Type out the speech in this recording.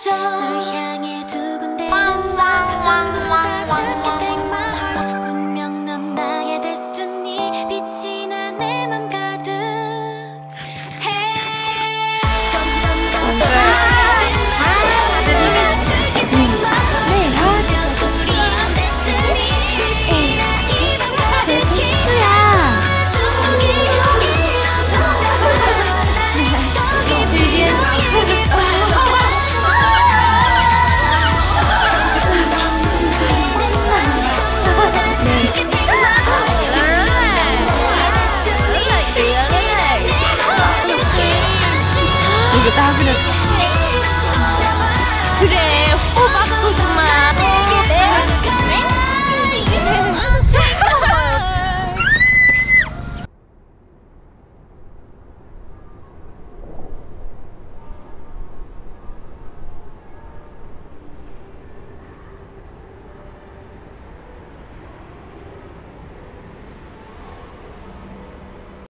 널 향해 두근대는 맘 전부 다 줄게 take my heart 분명 넌 나의 destiny 빛이 나 내 맘 가득 Hey 점점 더 쏟아진 날 줄게 take my heart 분명 우리의 destiny 빛이 나 이 맘 가득히 중독이 녹아버려 더 깊이 이거 다 그렸어.